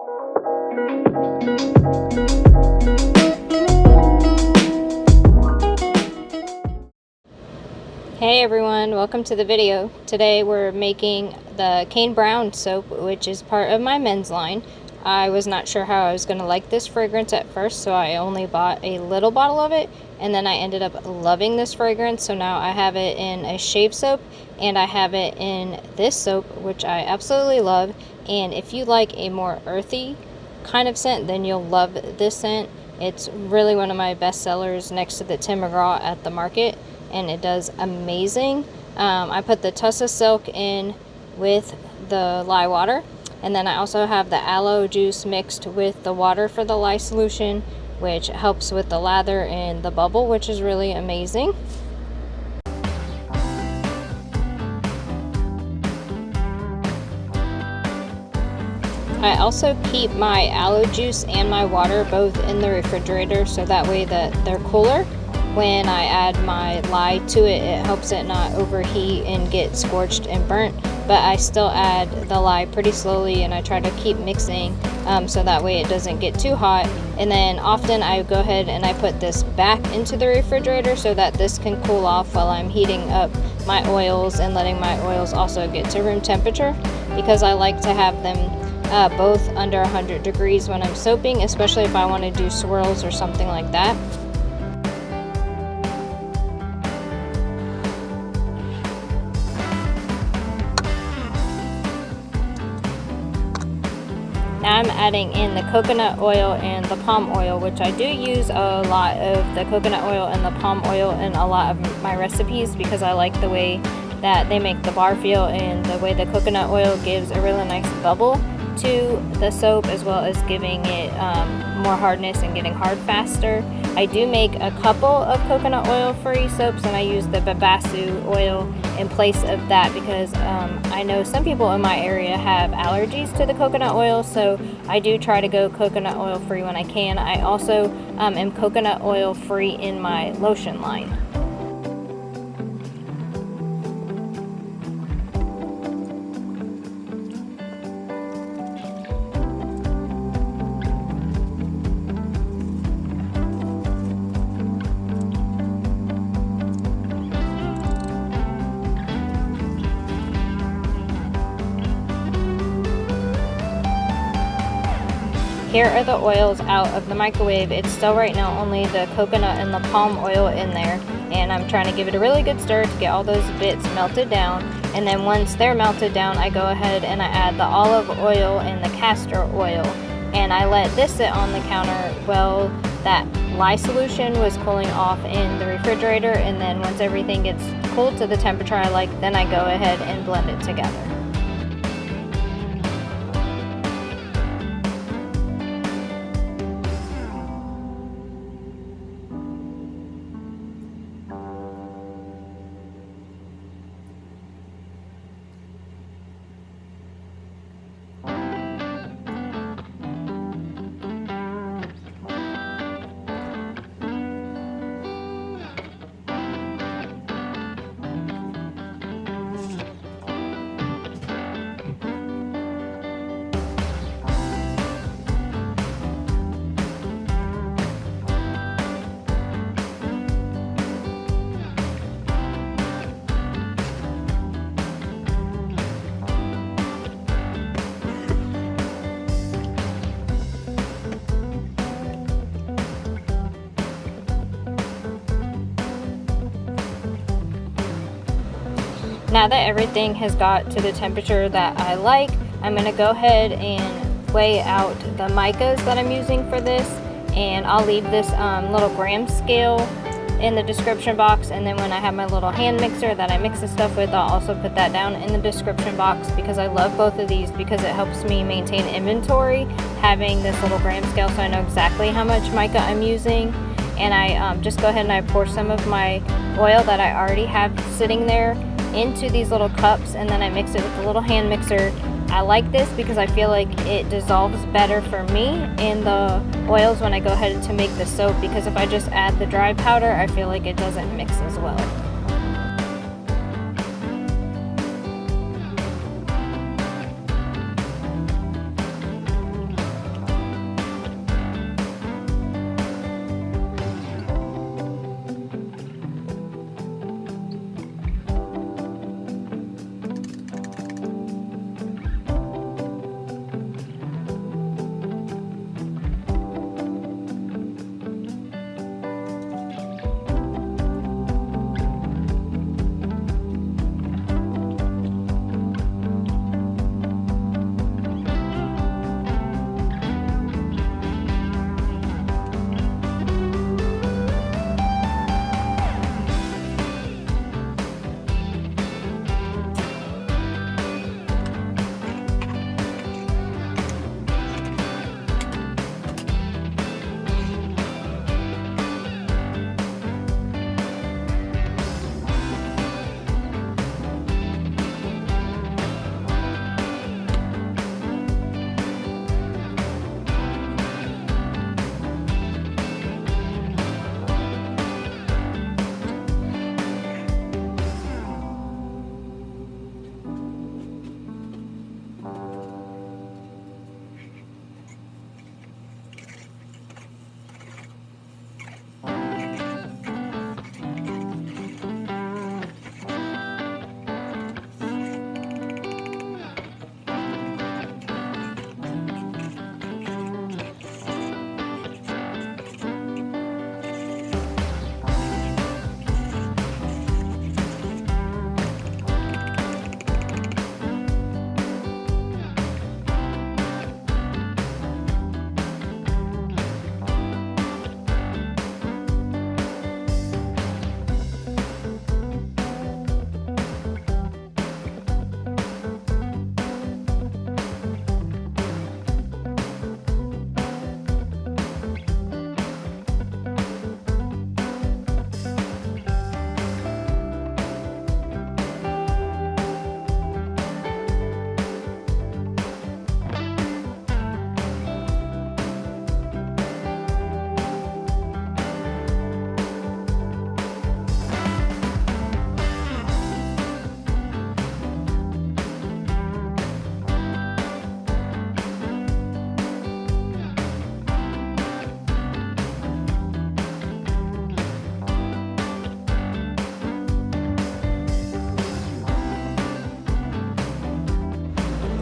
Hey everyone, welcome to the video. Today we're making the Kane Brown soap, which is part of my men's line. I was not sure how I was going to like this fragrance at first, so I only bought a little bottle of it, and then I ended up loving this fragrance. So now I have it in a shave soap, and I have it in this soap, which I absolutely love. And if you like a more earthy kind of scent, then you'll love this scent. It's really one of my best sellers next to the Tim McGraw at the market, and it does amazing. I put the Tussah Silk in with the lye water, and then I also have the aloe juice mixed with the water for the lye solution, which helps with the lather and the bubble, which is really amazing. I also keep my aloe juice and my water both in the refrigerator, so that way that they're cooler. When I add my lye to it, it helps it not overheat and get scorched and burnt, but I still add the lye pretty slowly, and I try to keep mixing so that way it doesn't get too hot. And then often I go ahead and I put this back into the refrigerator so that this can cool off while I'm heating up my oils and letting my oils also get to room temperature, because I like to have them both under 100 degrees when I'm soaping, especially if I want to do swirls or something like that. Now I'm adding in the coconut oil and the palm oil, which I do use a lot of the coconut oil and the palm oil in a lot of my recipes, because I like the way that they make the bar feel, and the way the coconut oil gives a really nice bubble to the soap, as well as giving it more hardness and getting hard faster. I do make a couple of coconut oil free soaps, and I use the babasu oil in place of that, because I know some people in my area have allergies to the coconut oil, so I do try to go coconut oil free when I can. I also am coconut oil free in my lotion line. Here are the oils out of the microwave. It's still right now only the coconut and the palm oil in there, and I'm trying to give it a really good stir to get all those bits melted down. And then once they're melted down, I go ahead and I add the olive oil and the castor oil, and I let this sit on the counter while that lye solution was cooling off in the refrigerator. And then once everything gets cooled to the temperature I like, then I go ahead and blend it together. Now that everything has got to the temperature that I like, I'm going to go ahead and weigh out the micas that I'm using for this, and I'll leave this little gram scale in the description box. And then when I have my little hand mixer that I mix the stuff with, I'll also put that down in the description box, because I love both of these, because it helps me maintain inventory having this little gram scale, so I know exactly how much mica I'm using. And I just go ahead and I pour some of my oil that I already have sitting there into these little cups, and then I mix it with the little hand mixer. I like this because I feel like it dissolves better for me in the oils when I go ahead to make the soap, because if I just add the dry powder, I feel like it doesn't mix as well.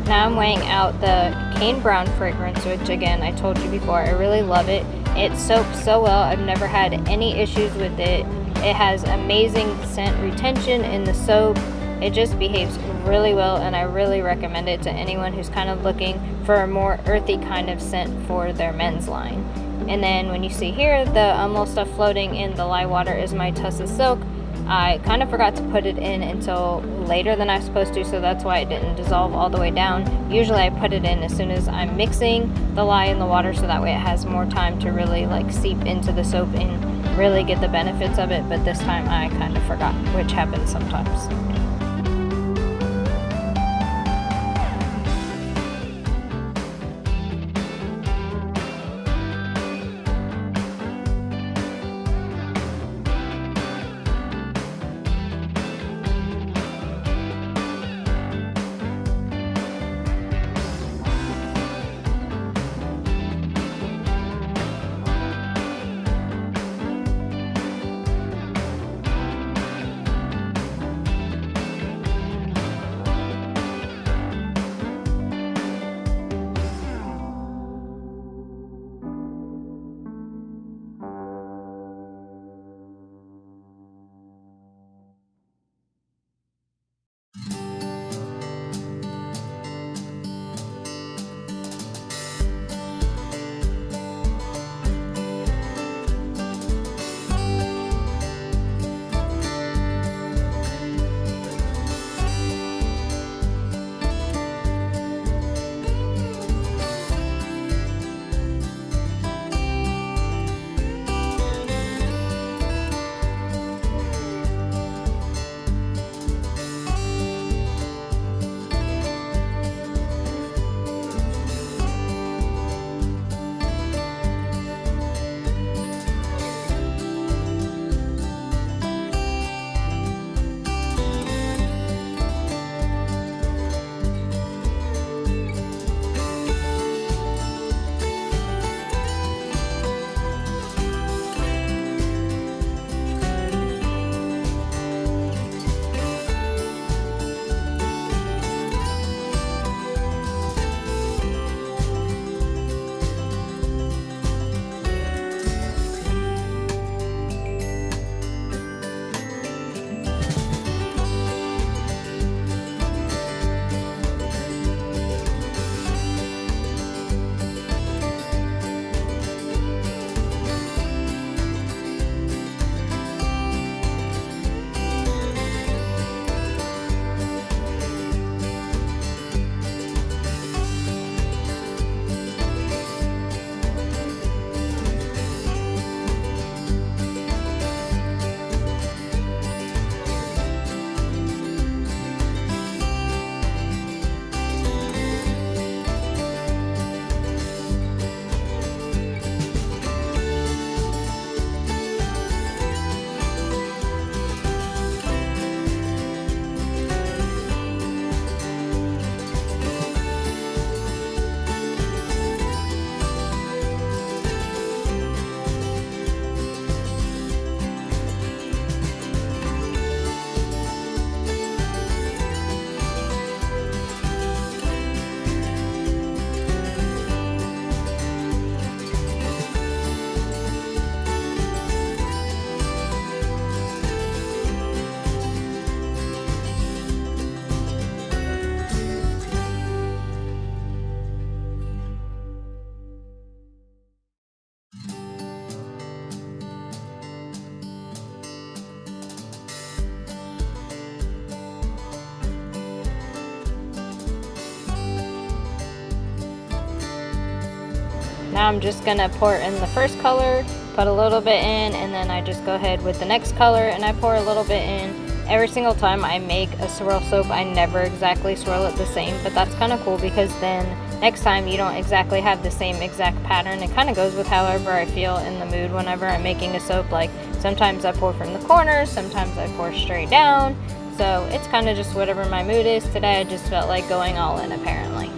Now I'm weighing out the Kane Brown fragrance, which again, I told you before, I really love it. It soaks so well. I've never had any issues with it. It has amazing scent retention in the soap. It just behaves really well, and I really recommend it to anyone who's kind of looking for a more earthy kind of scent for their men's line. And then when you see here, the little stuff floating in the lye water is my Tussah Silk. I kind of forgot to put it in until later than I was supposed to, so that's why it didn't dissolve all the way down. Usually I put it in as soon as I'm mixing the lye in the water, so that way it has more time to really like seep into the soap and really get the benefits of it, but this time I kind of forgot, which happens sometimes. Now I'm just gonna pour in the first color, put a little bit in, and then I just go ahead with the next color and I pour a little bit in. Every single time I make a swirl soap, I never exactly swirl it the same, but that's kind of cool because then next time you don't exactly have the same exact pattern. It kind of goes with however I feel in the mood whenever I'm making a soap. Like sometimes I pour from the corners, sometimes I pour straight down. So it's kind of just whatever my mood is. Today I just felt like going all in apparently.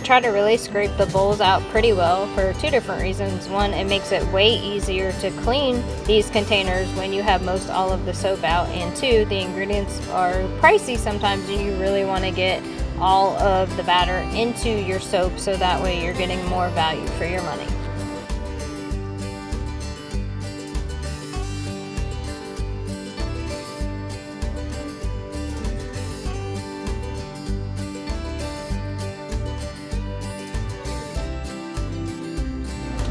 I try to really scrape the bowls out pretty well for two different reasons. One, it makes it way easier to clean these containers when you have most all of the soap out, and two, the ingredients are pricey sometimes and you really want to get all of the batter into your soap so that way you're getting more value for your money.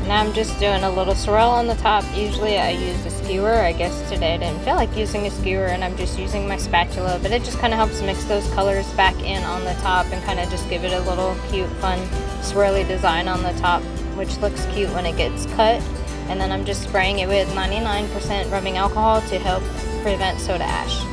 Now I'm just doing a little swirl on the top. Usually I use a skewer. I guess today I didn't feel like using a skewer and I'm just using my spatula, but it just kind of helps mix those colors back in on the top and kind of just give it a little cute, fun, swirly design on the top, which looks cute when it gets cut. And then I'm just spraying it with 99% rubbing alcohol to help prevent soda ash.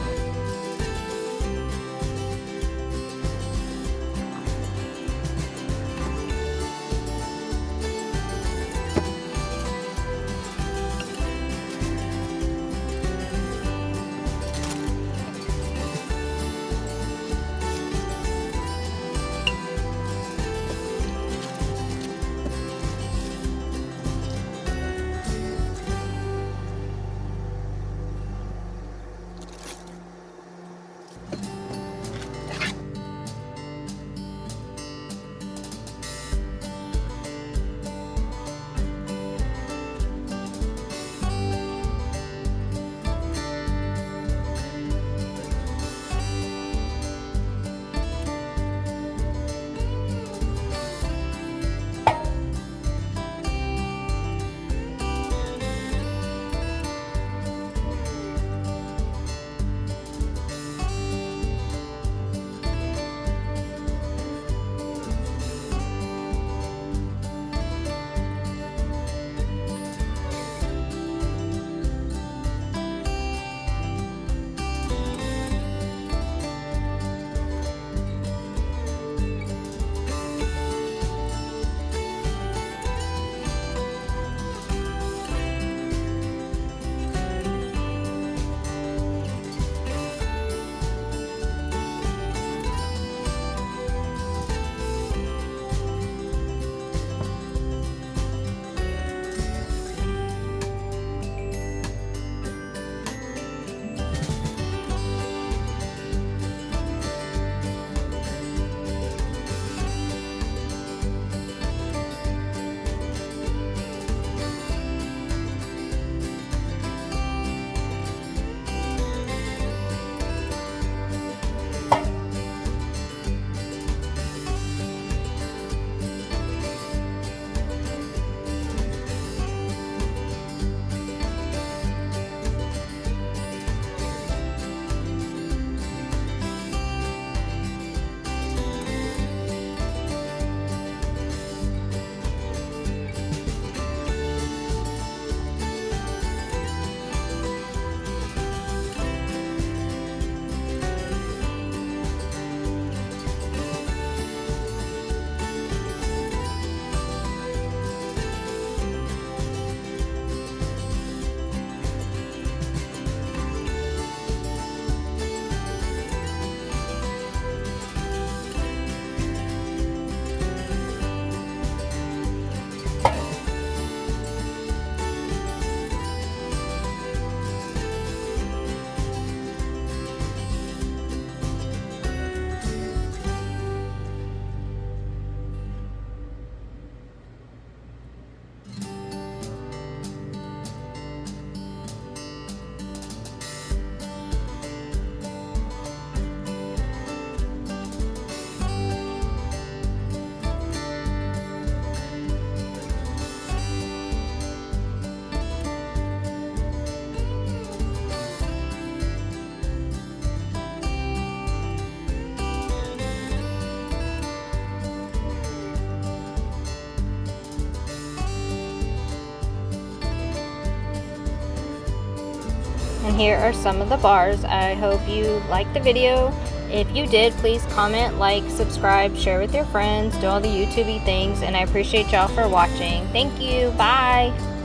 And here are some of the bars. I hope you liked the video. If you did, please comment, like, subscribe, share with your friends, do all the YouTubey things, and I appreciate y'all for watching. Thank you. Bye.